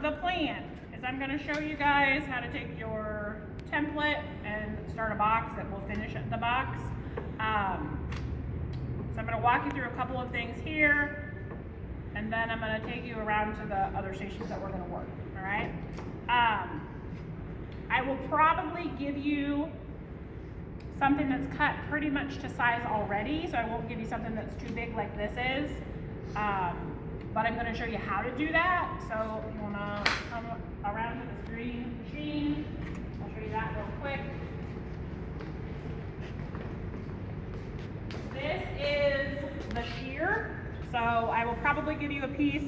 The plan is I'm going to show you guys how to take your template and start a box that will finish the box. So I'm going to walk you through a couple of things here, and then I'm going to take you around to the other stations that we're going to work. All right. I will probably give you something that's cut pretty much to size already, so I won't give you something that's too big like this is. But I'm going to show you how to do that. So if you want to come around to this green machine, I'll show you that real quick. This is the shear. So I will probably give you a piece,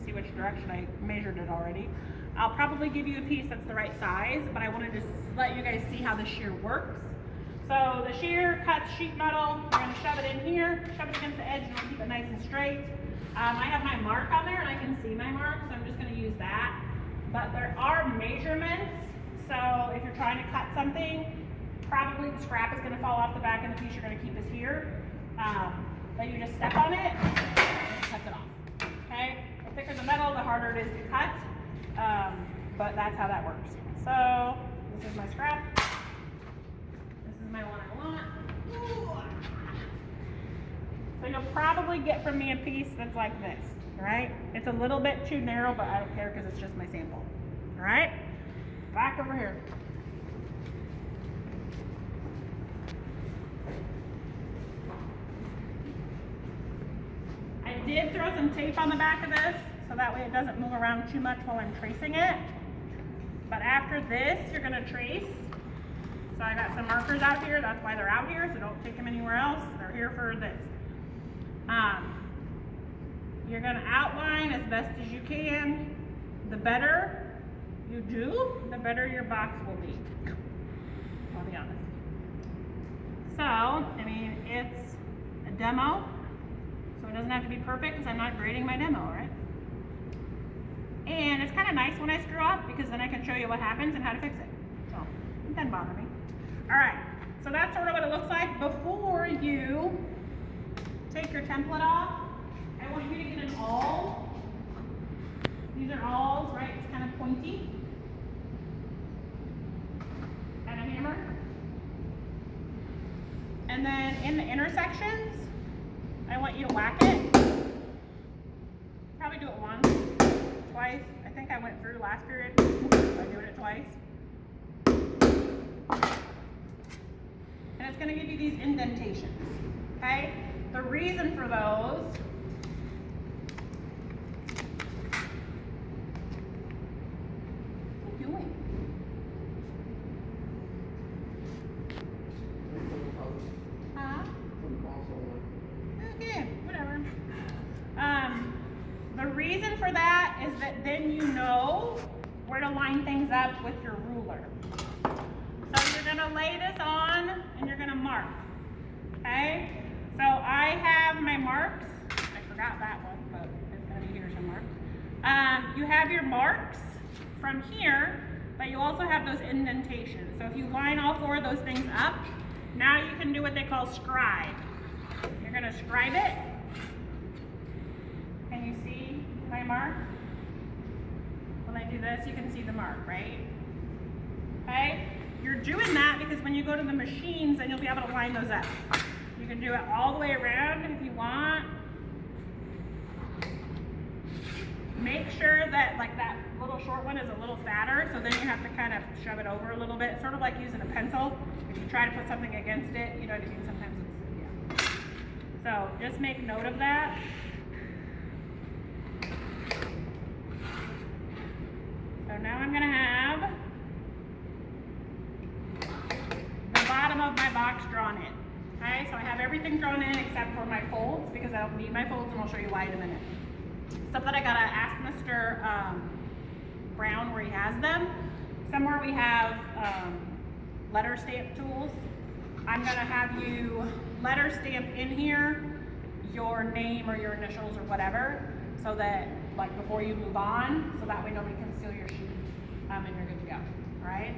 see which direction I measured it already. I'll probably give you a piece that's the right size, but I wanted to let you guys see how the shear works. So the shear cuts sheet metal. You're going to shove it in here, shove it against the edge, and it'll keep it nice and straight. I have my mark on there, and I can see my mark, so I'm just going to use that. But there are measurements, so if you're trying to cut something, probably the scrap is going to fall off the back, and the piece you're going to keep is here. But you just step on it, and it cuts it off. Okay? The thicker the metal, the harder it is to cut. But that's how that works. So this is my scrap. This is my one I want. So you'll probably get from me a piece that's like this, all right? It's a little bit too narrow, but I don't care because it's just my sample, all right? Back over here. I did throw some tape on the back of this, so that way it doesn't move around too much while I'm tracing it. But after this, you're gonna trace. So I got some markers out here, that's why they're out here, so don't take them anywhere else. They're here for this. You're gonna outline as best as you can. The better you do, the better your box will be. I'll be honest. So, I mean, it's a demo, so it doesn't have to be perfect because I'm not grading my demo, right? And it's kind of nice when I screw up because then I can show you what happens and how to fix it. So, it doesn't bother me. All right, so that's sort of what it looks like. Before you take your template off, I want you to get an awl. These are awls, right? It's kind of pointy. And a hammer. And then in the intersections, I want you to whack it. Probably do it once, twice. I think I went through last period by doing it twice. And it's going to give you these indentations, okay? The reason for those reason for that is that then you know where to line things up with your ruler. So you're going to lay this on and you're going to mark. Okay? So I have my marks. I forgot that one, but it's going to be here somewhere. You have your marks from here, but you also have those indentations. So if you line all four of those things up, now you can do what they call scribe. You're going to scribe it. Can you see my mark? When I do this, you can see the mark, right? Okay? You're doing that because when you go to the machines, then you'll be able to line those up. You can do it all the way around if you want. Make sure that like that little short one is a little fatter, so then you have to kind of shove it over a little bit, sort of like using a pencil. If you try to put something against it, you know what I mean? Sometimes it's, yeah. So just make note of that. So now I'm gonna have the bottom of my box drawn in. Okay, so I have everything drawn in except for my folds because I don't need my folds, and I'll show you why in a minute. Something I gotta ask Mr. Brown where he has them. Somewhere we have letter stamp tools. I'm gonna have you letter stamp in here your name or your initials or whatever, so that like before you move on, so that way nobody can steal your sheet and you're good to go. All right?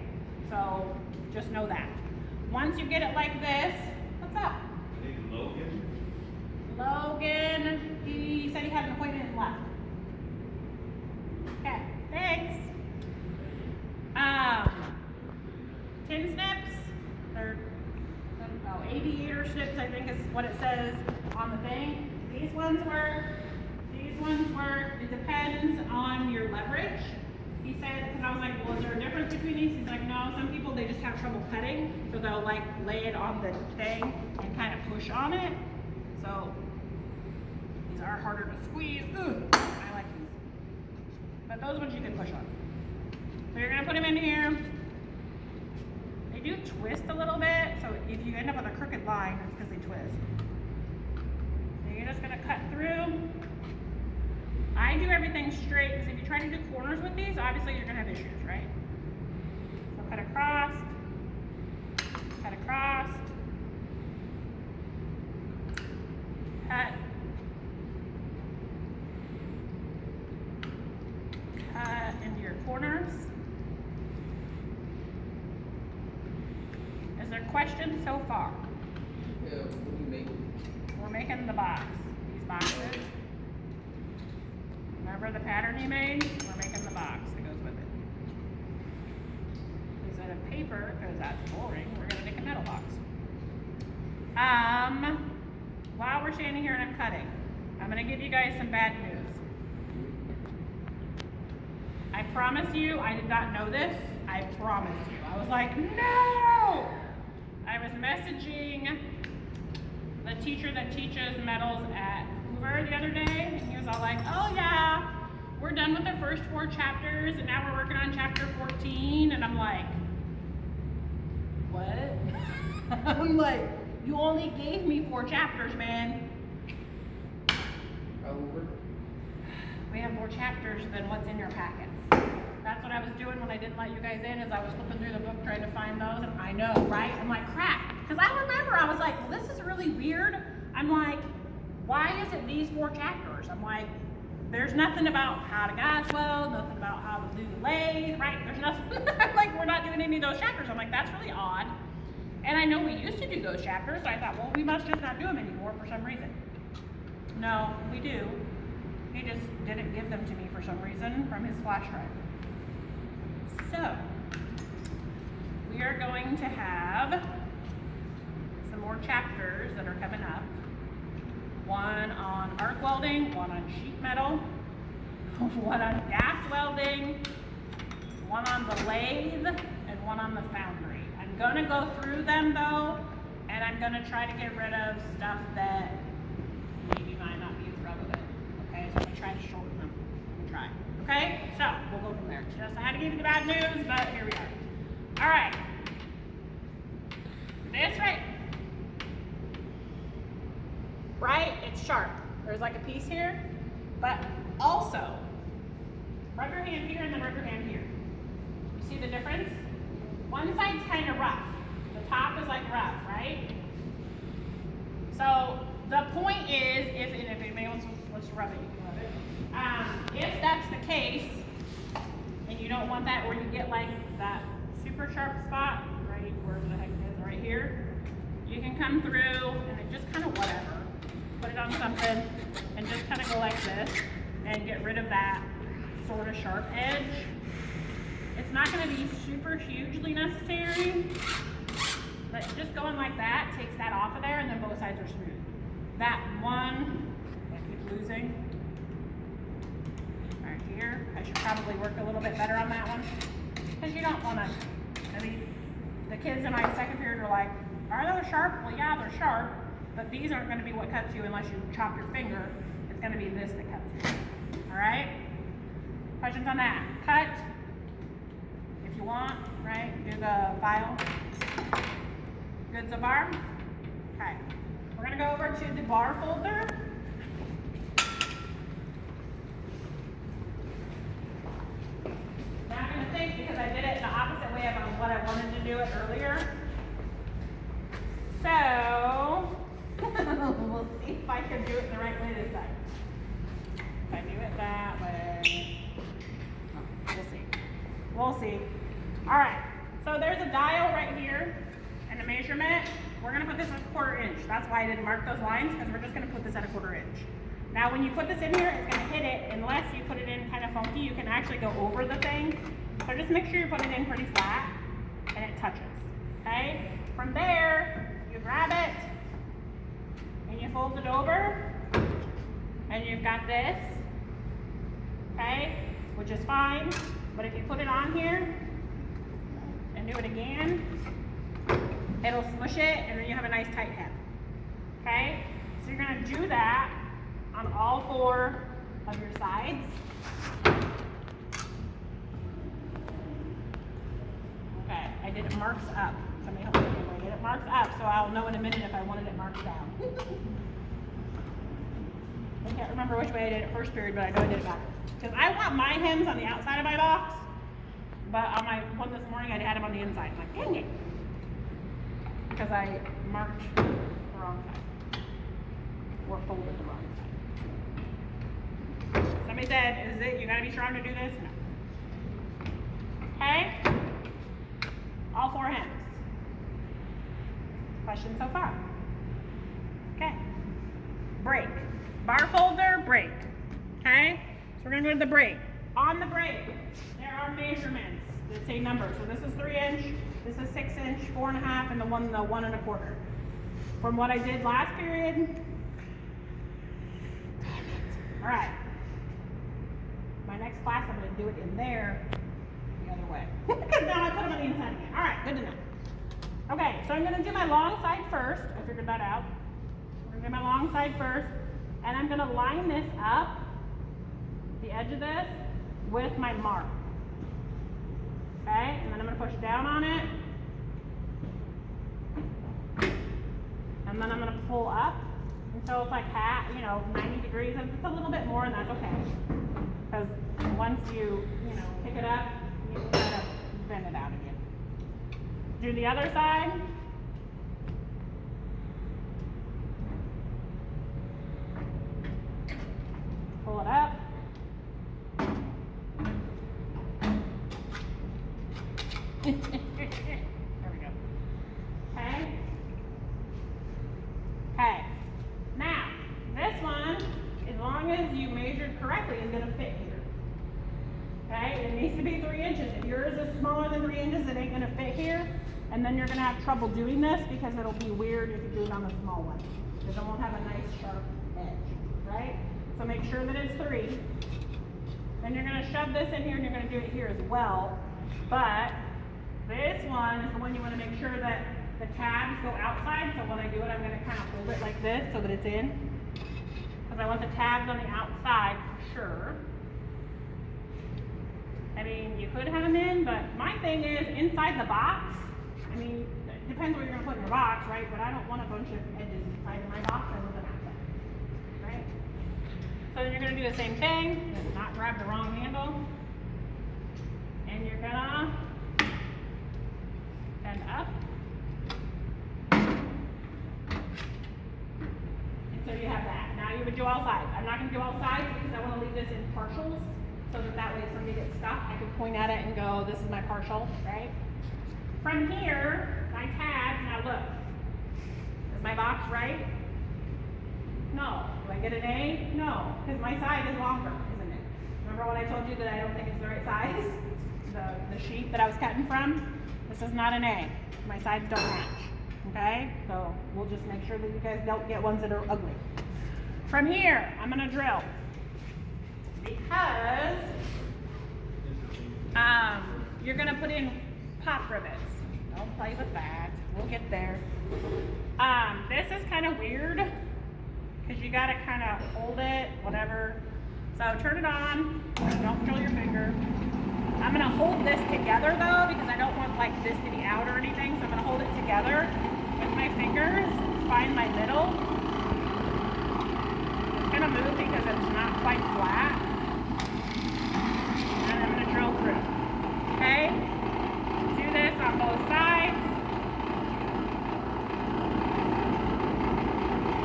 So just know that. Once you get it like this, what's up? Logan. Logan, he said he had an appointment and left. Okay. tin snips. They're aviator snips, I think is what it says on the thing. These ones work. These ones work. It depends on your leverage. He said, because I was like, well, is there a difference between these? He's like, no, some people, they just have trouble cutting. So they'll like lay it on the thing and kind of push on it. So these are harder to squeeze. Ooh, I like these. But those ones you can push on. So you're gonna put them in here. They do twist a little bit. So if you end up with a crooked line, it's because they twist. So you're just gonna cut through. I do everything straight because if you try to do corners with these, obviously you're gonna have issues, right? So cut across, cut, cut into your corners. Is there questions so far? Yeah, what do you make? We're making the box, these boxes. Remember the pattern you made? We're making the box that goes with it. Instead of paper, because that's boring, we're gonna make a metal box. While we're standing here and I'm cutting, I'm gonna give you guys some bad news. I promise you, I did not know this. I promise you. I was like, no! I was messaging the teacher that teaches metals at Hoover the other day, and he was all like, oh yeah, we're done with the first 4 chapters, and now we're working on chapter 14, and I'm like, what? I'm like, you only gave me 4 chapters, man. Over. We have more chapters than what's in your packets. That's what I was doing when I didn't let you guys in, is I was flipping through the book trying to find those, and I know, right? I'm like, crap. Because I remember, I was like, well, this is really weird. I'm like, why is it these 4 chapters? I'm like, there's nothing about how to gas weld, nothing about how to do the lathe, right? There's nothing, like, we're not doing any of those chapters. I'm like, that's really odd. And I know we used to do those chapters, so I thought, well, we must just not do them anymore for some reason. No, we do. He just didn't give them to me for some reason from his flash drive. So, we are going to have some more chapters that are coming up. One on arc welding, one on sheet metal, one on gas welding, one on the lathe, and one on the foundry. I'm gonna go through them though, and I'm gonna try to get rid of stuff that maybe might not be as relevant. Okay, so I'm gonna try to shorten them. I'm gonna try. Okay, so we'll go from there. Just I had to give you the bad news, but here we are. All right, this right, it's sharp. There's like a piece here, but also rub your hand here and then rub your hand here. You see the difference? One side's kind of rough. The top is like rough, right? So the point is, if anybody wants to rub it, you can rub it. If that's the case, and you don't want that, or you get like that super sharp spot, right, wherever the heck it is, right here, you can come through and it just kind of whatever. Put it on something and just kind of go like this and get rid of that sort of sharp edge. It's not going to be super hugely necessary, but just going like that takes that off of there, and then both sides are smooth. That one, I keep losing, right here, I should probably work a little bit better on that one, because you don't want to, I mean, the kids in my second period were like, are those sharp? Well, yeah, they're sharp, but these aren't going to be what cuts you unless you chop your finger. It's going to be this that cuts you. All right? Questions on that? Cut, if you want, right? Do the file. Good so far? Okay. We're going to go over to the bar folder. Now I'm going to think, because I did it the opposite way of what I wanted to do it earlier. So, we'll see if I can do it the right way this time. If I do it that way, we'll see. We'll see. All right, so there's a dial right here and a measurement. We're gonna put this at 1/4 inch. That's why I didn't mark those lines, because we're just gonna put this at 1/4 inch. Now when you put this in here, it's gonna hit it. Unless you put it in kind of funky, you can actually go over the thing. So just make sure you put it in pretty flat. and it touches. Okay? From there, you grab it and you fold it over, and you've got this, okay? Which is fine, but if you put it on here and do it again, it'll smush it, and then you have a nice tight hip, okay? So you're gonna do that on all 4 of your sides. Okay, I did it marks up. Somebody help me. I did it marks up, so I'll know in a minute if I wanted it marked down. I can't remember which way I did it first period, but I know I did it backwards. Because I want my hems on the outside of my box, but on my one this morning, I had them on the inside. I'm like, dang it. Because I marked the wrong side. Or folded the wrong side. Somebody said, is it, you gotta be strong to do this? No. Okay? All 4 hems. Question so far? Okay. Break. Bar folder, break. Okay? So we're gonna go to the break. On the break, there are measurements that say numbers. So this is 3 inch, this is 6 inch, 4.5, and the 1 1/4. From what I did last period. All right. My next class, I'm gonna do it in there the other way. Because now I put them on the inside again. All right, good to know. Okay, so I'm gonna do my long side first. I figured that out. We're gonna do my long side first, and I'm gonna line this up, the edge of this, with my mark. Okay, and then I'm gonna push down on it, and then I'm gonna pull up until it's like 90 degrees, and it's a little bit more, and that's okay. Because once you pick it up, you can kind of bend it out again. Do the other side. Pull it up. There we go. Okay. Okay. Now, this one, as long as you measured correctly, is going to fit here. Okay? It needs to be 3 inches. If yours is smaller than 3 inches, it ain't going to fit here. And then you're going to have trouble doing this because it'll be weird if you do it on the small one. Because it won't have a nice sharp edge. Right? So make sure that it's 3. Then you're going to shove this in here, and you're going to do it here as well. But this one is the one you want to make sure that the tabs go outside. So when I do it, I'm going to kind of hold it like this so that it's in. Because I want the tabs on the outside for sure. I mean, you could have them in, but my thing is inside the box. I mean, it depends what you're going to put in your box, right? But I don't want a bunch of edges inside of my box. I want them outside, right? So then you're going to do the same thing. Just not grab the wrong handle. And you're going to bend up. Until you have that. Now you would do all sides. I'm not going to do all sides because I want to leave this in partials. So that way if somebody gets stuck, I can point at it and go, this is my partial, right? From here, my tabs, now look. Is my box right? No. Do I get an A? No. Because my side is longer, isn't it? Remember when I told you that I don't think it's the right size? The sheet that I was cutting from? This is not an A. My sides don't match. Okay? So we'll just make sure that you guys don't get ones that are ugly. From here, I'm going to drill. Because you're going to put in pop rivets. Don't play with that. We'll get there. This is kind of weird because you got to kind of hold it, whatever. So turn it on. Don't drill your finger. I'm going to hold this together though because I don't want like this to be out or anything. So I'm going to hold it together with my fingers. Find my middle. It's going to move because it's not quite flat. And I'm going to drill through. Okay? Do this on both sides.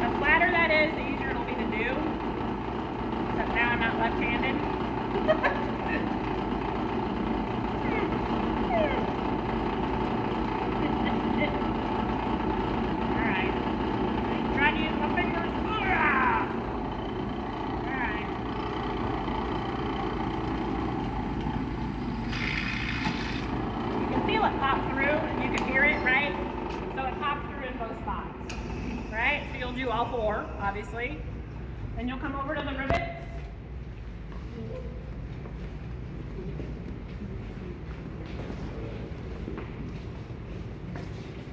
The flatter that is, the easier it'll be to do. Except now I'm not left-handed. Alright. Try to use my fingers. Alright. You can feel it pop through. do all four, obviously. Then you'll come over to the rivets.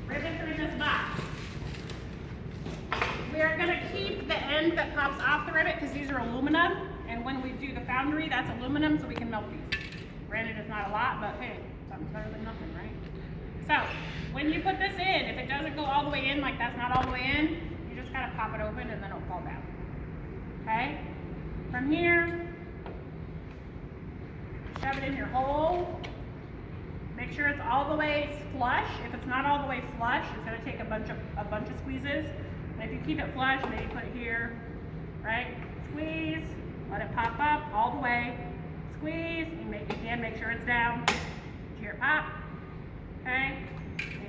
Rivets are in this box. We are going to keep the end that pops off the rivet because these are aluminum, and when we do the foundry, that's aluminum, so we can melt these. Granted, it's not a lot, but hey, something's better than nothing, right? So, when you put this in, if it doesn't go all the way in, like that's not all the way in, you just gotta pop it open and then it'll fall down. Okay? From here, shove it in your hole. Make sure it's all the way flush. If it's not all the way flush, it's gonna take a bunch of squeezes. And if you keep it flush, maybe put it here, right? Squeeze, let it pop up all the way. Squeeze, and make sure it's down to your pop. Okay,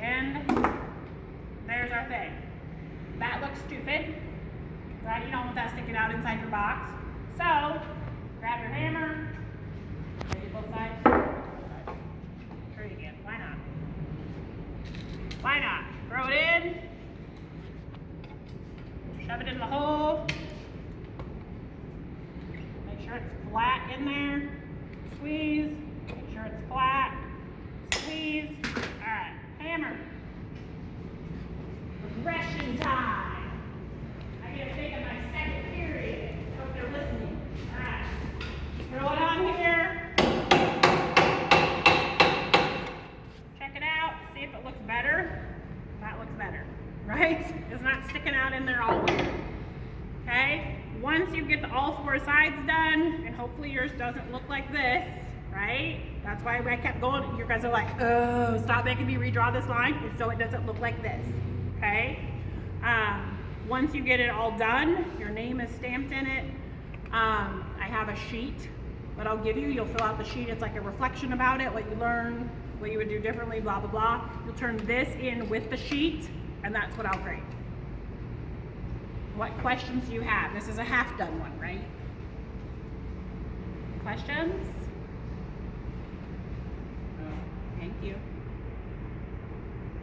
and there's our thing. That looks stupid, right? You don't want that sticking out inside your box. So, grab your hammer, maybe both sides. Try it again, why not? Why not? Throw it in, shove it in the hole, make sure it's flat in there, squeeze, make sure it's flat, squeeze. Alright, hammer. Regression time. I get to take my second period. Hope they're listening. Alright. Throw it on here. Check it out. See if it looks better. That looks better. Right? It's not sticking out in there all weird. Okay? Once you get all four sides done, and hopefully yours doesn't look like this, right? That's why I kept going. You guys are like, oh, stop making me redraw this line, so it doesn't look like this, okay? Once you get it all done, your name is stamped in it. I have a sheet that I'll give you. You'll fill out the sheet. It's like a reflection about it, what you learned, what you would do differently, blah, blah, blah. You'll turn this in with the sheet, and that's what I'll grade. What questions do you have? This is a half done one, right? Questions? Thank you.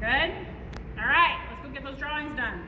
Good? All right, let's go get those drawings done.